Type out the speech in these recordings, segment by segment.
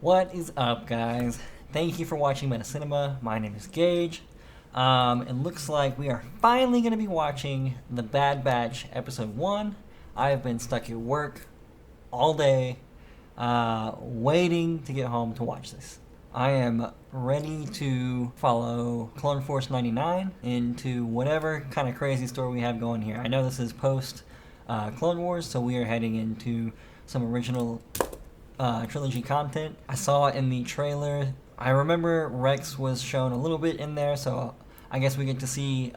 What is up, guys? Thank you for watching Meta Cinema. My name is Gage. It looks like we are finally going to be watching The Bad Batch Episode 1. I have been stuck at work all day, waiting to get home to watch this. I am ready to follow Clone Force 99 into whatever kind of crazy story we have going here. I know this is post Clone Wars, so we are heading into some original trilogy content. I saw it in the trailer. I remember Rex was shown a little bit in there, so I guess we get to see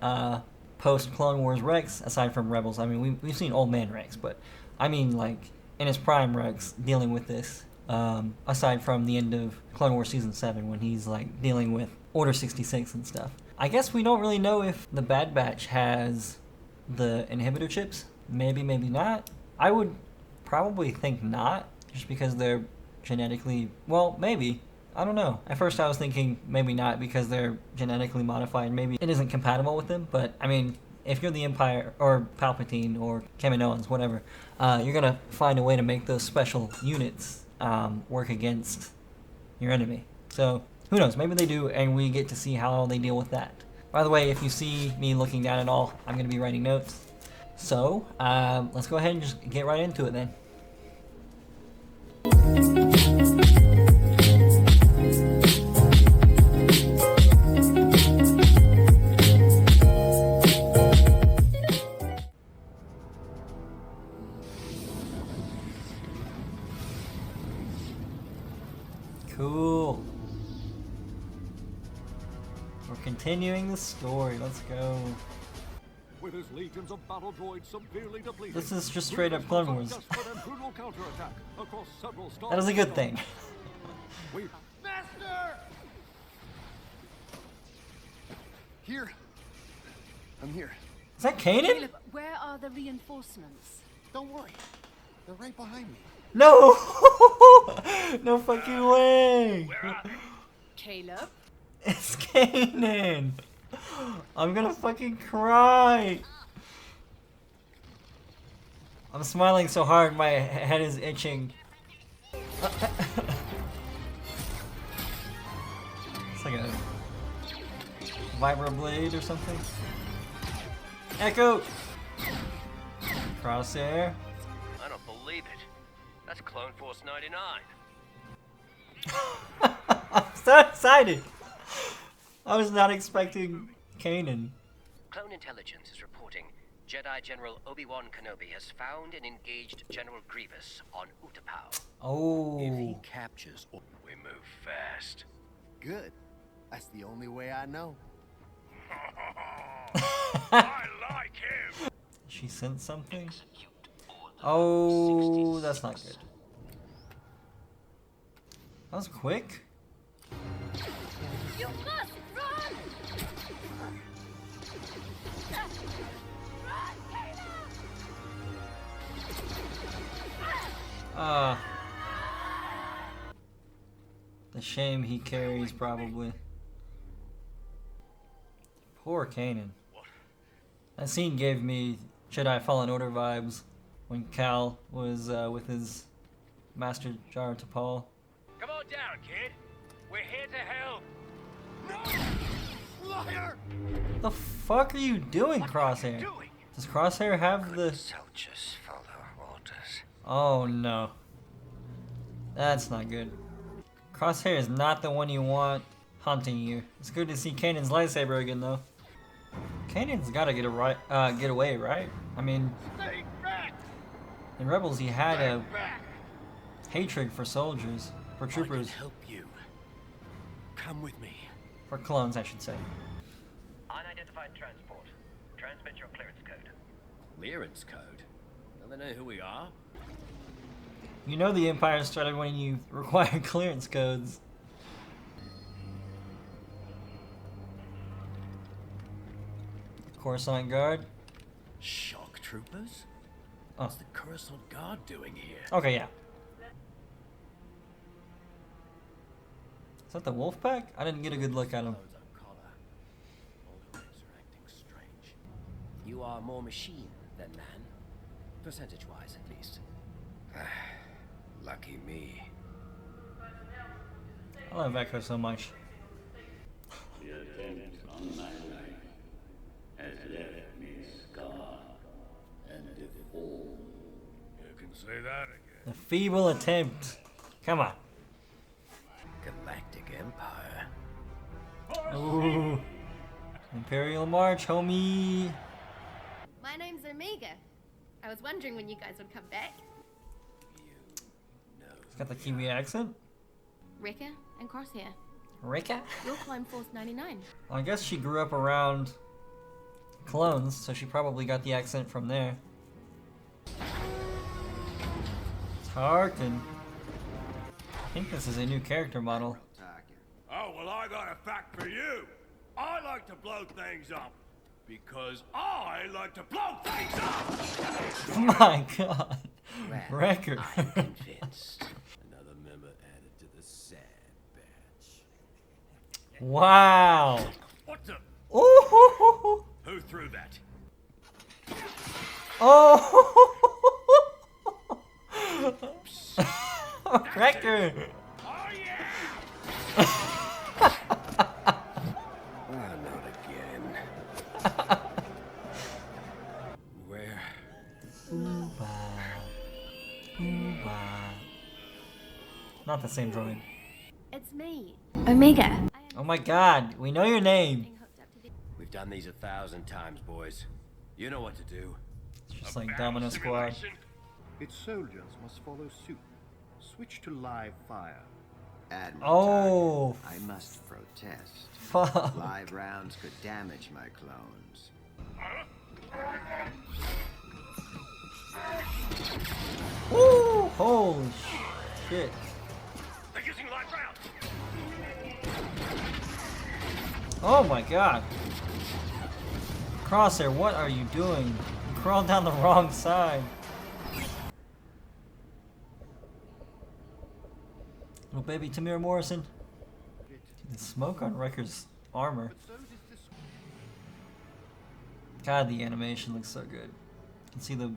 post Clone Wars Rex aside from Rebels. I mean, we've seen Old Man Rex, but I mean like in his prime Rex dealing with this. Aside from the end of Clone Wars Season 7 when he's like dealing with Order 66 and stuff. I guess we don't really know if the Bad Batch has the inhibitor chips. Maybe, maybe not. I would probably think not, just because they're genetically, well, maybe. I don't know. At first I was thinking maybe not because they're genetically modified. Maybe it isn't compatible with them, but I mean, if you're the Empire or Palpatine or Kaminoans, whatever, you're gonna find a way to make those special units work against your enemy. So who knows? Maybe they do, and we get to see how they deal with that. By the way, if you see me looking down at all, I'm gonna be writing notes. So let's go ahead and just get right into it then. Cool. We're continuing the story. Let's go. With his legions of battle droids severely depleted, This is just straight up Clone Wars. That is a good thing. Master! Here. I'm here. Is that Kanan? Caleb, where are the reinforcements? Don't worry. They're right behind me. No! No fucking way! Caleb? It's Kanan! I'm gonna fucking cry! I'm smiling so hard my head is itching. It's like a vibroblade or something. Echo! Crosshair. I don't believe it. That's Clone Force 99. I'm so excited! I was not expecting Kanan. Clone Intelligence is reporting Jedi General Obi-Wan Kenobi has found and engaged General Grievous on Utapau. Oh. If he captures, we move fast. Good. That's the only way I know. I like him. She sent something? Execute order Oh, that's not 66. good. That was quick. You must run! Run, Caleb! The shame he carries, probably. Poor Kanan. That scene gave me Jedi Fallen Order vibes when Cal was with his Master Jar Tapal. Come on down, kid. We're here to help. Liar! The fuck are you doing, Crosshair? Doing? Does Crosshair have the... Soldiers follow orders. Oh no. That's not good. Crosshair is not the one you want haunting you. It's good to see Kanan's lightsaber again, though. Kanan's gotta get away, right? I mean, Stay back! in Rebels he had a hatred for soldiers, for troopers, help you. Come with me. for clones, I should say. Unidentified transport. Transmit your clearance code. Clearance code? Don't they know who we are? You know the Empire started when you require clearance codes. Coruscant Guard. Shock troopers? Oh, What's the Coruscant Guard doing here? okay, yeah. Is that the wolf pack? I didn't get a good look at him. Clothes on collar. All the rays are acting strange. You are more machine than man. Percentage-wise, at least. Lucky me. I love Echo so much. The attempt on my life has left me scarred and deformed. You can say that again. A feeble attempt. Come on. Galactic Empire. Ooh. Imperial March, homie. My name's Omega. I was wondering when you guys would come back. He's got the Kiwi accent. Rekka and Crosshair. Rika? You're Clone Force 99. Well, I guess she grew up around clones, so she probably got the accent from there. Tarkin. I think this is a new character model. Oh, well, I got a fact for you. I like to blow things up. Because I like to blow things up! My god. Well, Record. I'm convinced. Another member added to the sad batch. Wow. What the? Ooh. Who threw that? Oh. Record. Oh, yeah! Well, not again. Where? Not the same droid. It's me, Omega. I am Oh my god, we know your name. being hooked up to the... We've done these 1,000 times, boys. You know what to do. It's just like Domino Squad. Its soldiers must follow suit. Switch to live fire. Admiral Oh. Tarkin, I must protest. Fuck. Live rounds could damage my clones. Ooh, holy shit. They're using live rounds! Oh my god. Crosshair, what are you doing? You crawled down the wrong side. Little baby Tamir Morrison. Dude, the smoke on Wrecker's armor. God, the animation looks so good. You can see the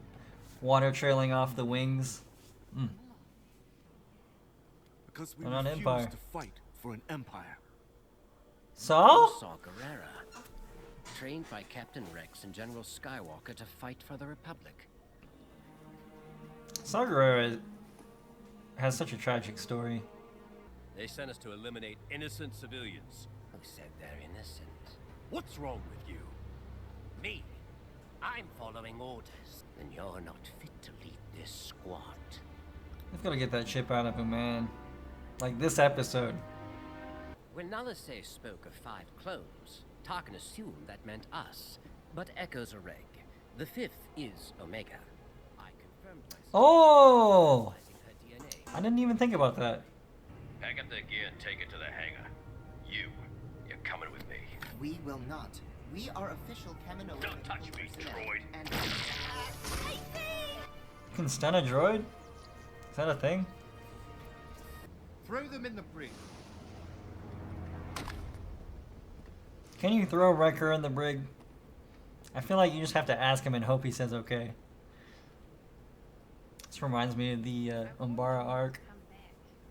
water trailing off the wings. Because we And on refuse Empire. to fight for an empire. So? Saw Gerrera, trained by Captain Rex and General Skywalker to fight for the Republic. Saw Gerrera has such a tragic story. They sent us to eliminate innocent civilians. Who said they're innocent? What's wrong with you? Me? I'm following orders. Then you're not fit to lead this squad. I've got to get that chip out of him, man. Like this episode. When Nalase spoke of 5 clones, Tarkin assumed that meant us. But Echo's a reg. The 5th is Omega. I confirmed myself. Oh! Analyzing her DNA. I didn't even think about that. Pack up the gear and take it to the hangar. You're coming with me. We will not. We are official Kaminoan. Don't touch me, droid. And You can stun a droid? Is that a thing? Throw them in the brig. Can you throw Wrecker in the brig? I feel like you just have to ask him and hope he says okay. This reminds me of the Umbara arc. Come back.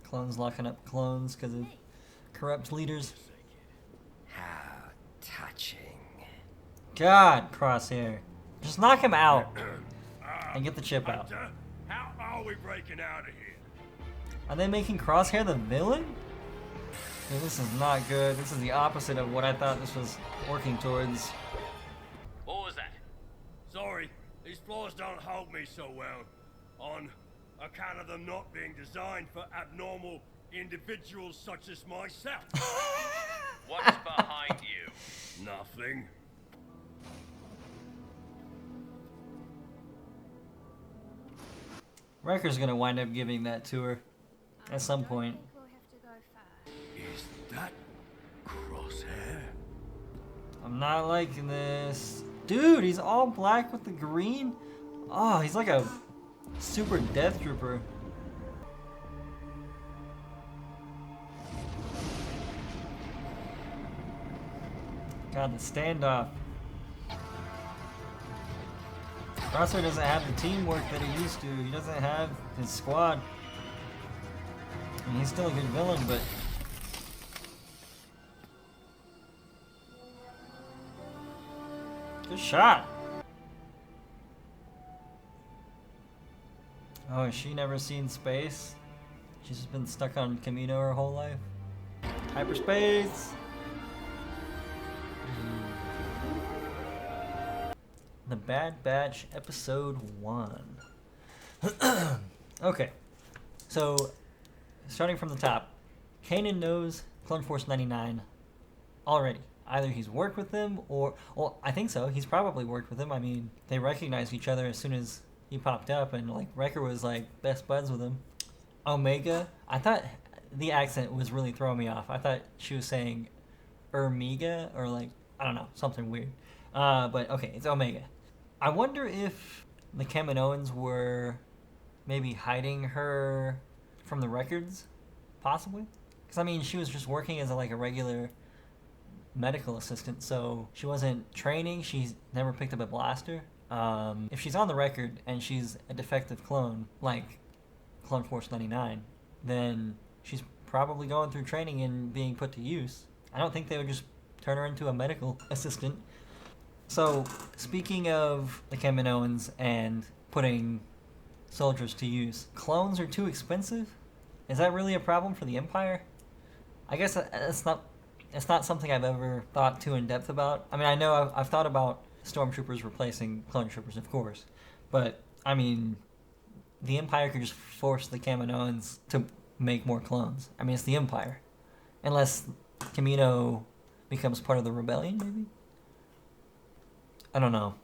Clones locking up clones because of corrupt leaders. How touching. God, Crosshair. Just knock him out and get the chip out. Hunter, how are we breaking out of here? Are they making Crosshair the villain? Dude, this is not good. This is the opposite of what I thought this was working towards. What was that? Sorry, these floors don't hold me so well. On account of them not being designed for abnormal individuals such as myself. What's behind you? Nothing. Wrecker's gonna wind up giving that to her at some point. We'll have to go far. Is that Crosshair? I'm not liking this. Dude, he's all black with the green. Oh, he's like a super death trooper. God, the standoff. Crosshair doesn't have the teamwork that he used to. He doesn't have his squad. I mean, he's still a good villain, but Good shot. Oh, has she never seen space? She's just been stuck on Kamino her whole life. Hyperspace! The Bad Batch, Episode 1. Okay, so starting from the top, Kanan knows Clone Force 99 already. Either he's worked with them or, well, I think so. He's probably worked with them. I mean, they recognized each other as soon as he popped up, and like Wrecker was like best buds with him. Omega, I thought the accent was really throwing me off. I thought she was saying Ermiga or like, I don't know, something weird. But okay, it's Omega. I wonder if the Kaminoans were maybe hiding her from the records, possibly? Because I mean, she was just working as a regular medical assistant, so she wasn't training. She's never picked up a blaster. If she's on the record and she's a defective clone, like Clone Force 99, then she's probably going through training and being put to use. I don't think they would just turn her into a medical assistant. So, speaking of the Kaminoans and putting soldiers to use, clones are too expensive? Is that really a problem for the Empire? I guess it's not something I've ever thought too in depth about. I mean, I know I've thought about stormtroopers replacing clone troopers, of course, but I mean, the Empire could just force the Kaminoans to make more clones. I mean, it's the Empire. Unless Kamino becomes part of the rebellion, maybe? I don't know.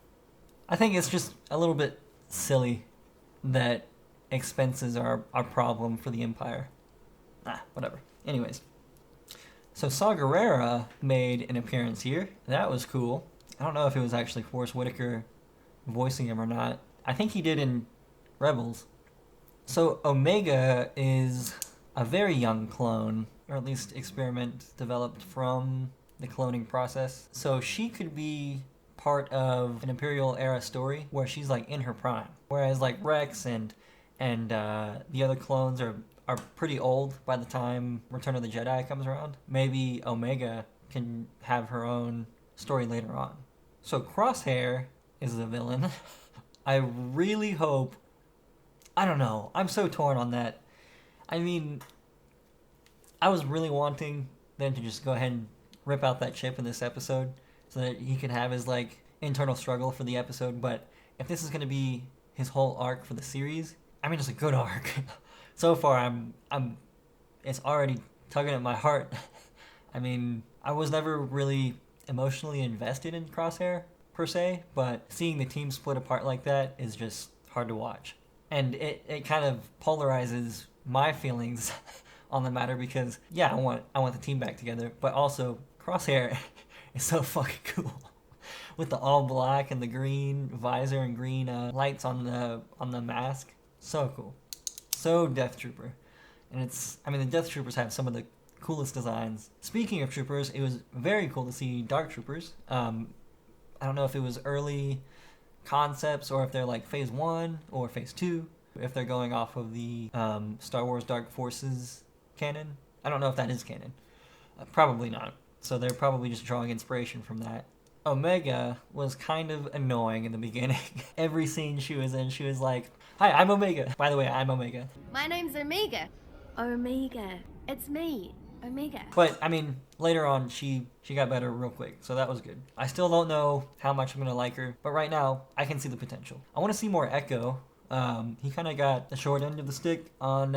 I think it's just a little bit silly that expenses are a problem for the Empire. Whatever. Anyways. So Saw Gerrera made an appearance here. That was cool. I don't know if it was actually Forrest Whitaker voicing him or not. I think he did in Rebels. So Omega is a very young clone, or at least experiment developed from the cloning process. So she could be part of an Imperial era story where she's like in her prime. Whereas like Rex and the other clones are pretty old by the time Return of the Jedi comes around. Maybe Omega can have her own story later on. So Crosshair is the villain. I really hope... I don't know. I'm so torn on that. I mean, I was really wanting them to just go ahead and rip out that chip in this episode so that he could have his like internal struggle for the episode, but if this is going to be his whole arc for the series, I mean, it's a good arc. So far, it's already tugging at my heart. I mean, I was never really emotionally invested in Crosshair, per se, but seeing the team split apart like that is just hard to watch. And it kind of polarizes my feelings on the matter because, yeah, I want the team back together, but also Crosshair is so fucking cool. With the all black and the green visor and green lights on the mask. So cool. So Death Trooper. And the Death Troopers have some of the coolest designs. Speaking of troopers, it was very cool to see Dark Troopers. I don't know if it was early concepts or if they're like Phase 1 or Phase 2. If they're going off of the Star Wars Dark Forces canon. I don't know if that is canon. Probably not. So they're probably just drawing inspiration from that. Omega was kind of annoying in the beginning. Every scene she was in, she was like, "Hi, I'm Omega. By the way, I'm Omega." My name's Omega. Omega. It's me, Omega. But, I mean, later on, she got better real quick, so that was good. I still don't know how much I'm going to like her, but right now, I can see the potential. I want to see more Echo. He kind of got the short end of the stick on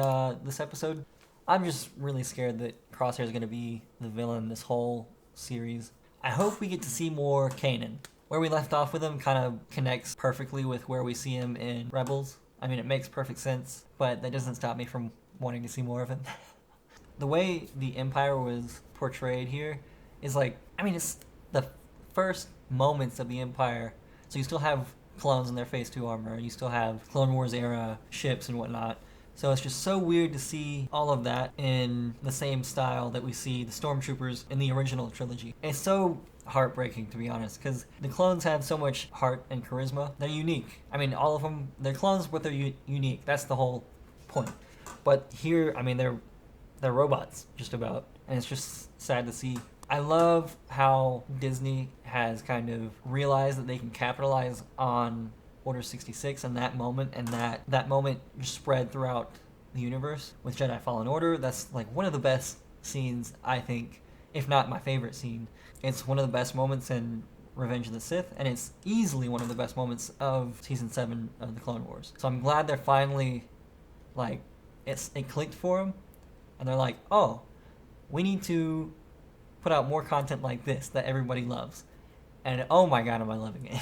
this episode. I'm just really scared that Crosshair is going to be the villain this whole series. I hope we get to see more Kanan. Where we left off with him kind of connects perfectly with where we see him in Rebels. I mean, it makes perfect sense, but that doesn't stop me from wanting to see more of him. The way the Empire was portrayed here is like, I mean, it's the first moments of the Empire. So you still have clones in their Phase 2 armor. You still have Clone Wars era ships and whatnot. So it's just so weird to see all of that in the same style that we see the Stormtroopers in the original trilogy. It's so heartbreaking, to be honest, because the clones have so much heart and charisma. They're unique. I mean, all of them, they're clones, but they're unique. That's the whole point. But here, I mean, they're robots, just about. And it's just sad to see. I love how Disney has kind of realized that they can capitalize on Order 66 and that moment, and that moment just spread throughout the universe with Jedi Fallen Order. That's like one of the best scenes, I think, if not my favorite scene. It's one of the best moments in Revenge of the Sith, and it's easily one of the best moments of Season 7 of the Clone Wars. So I'm glad they're finally, like, it clicked for them, and they're like, oh, we need to put out more content like this that everybody loves. And oh my god, am I loving it.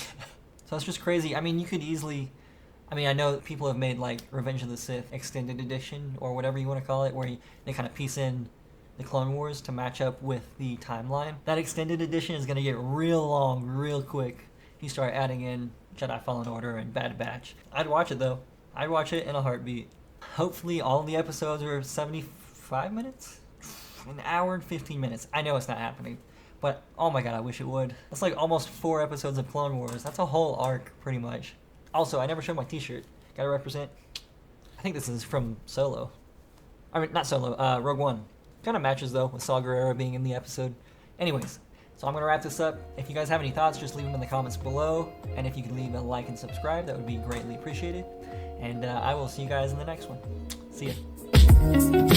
So it's just crazy. I mean, you could easily... I mean, I know that people have made, like, Revenge of the Sith Extended Edition, or whatever you want to call it, where they kind of piece in the Clone Wars to match up with the timeline. That Extended Edition is going to get real long, real quick. You start adding in Jedi Fallen Order and Bad Batch. I'd watch it, though. I'd watch it in a heartbeat. Hopefully all the episodes are 75 minutes? An hour and 15 minutes. I know it's not happening. But, oh my god, I wish it would. That's like almost 4 episodes of Clone Wars. That's a whole arc, pretty much. Also, I never showed my t-shirt. Gotta represent. I think this is from Solo. I mean, not Solo, Rogue One. Kind of matches, though, with Saw Gerrera being in the episode. Anyways, so I'm gonna wrap this up. If you guys have any thoughts, just leave them in the comments below. And if you could leave a like and subscribe, that would be greatly appreciated. And I will see you guys in the next one. See ya.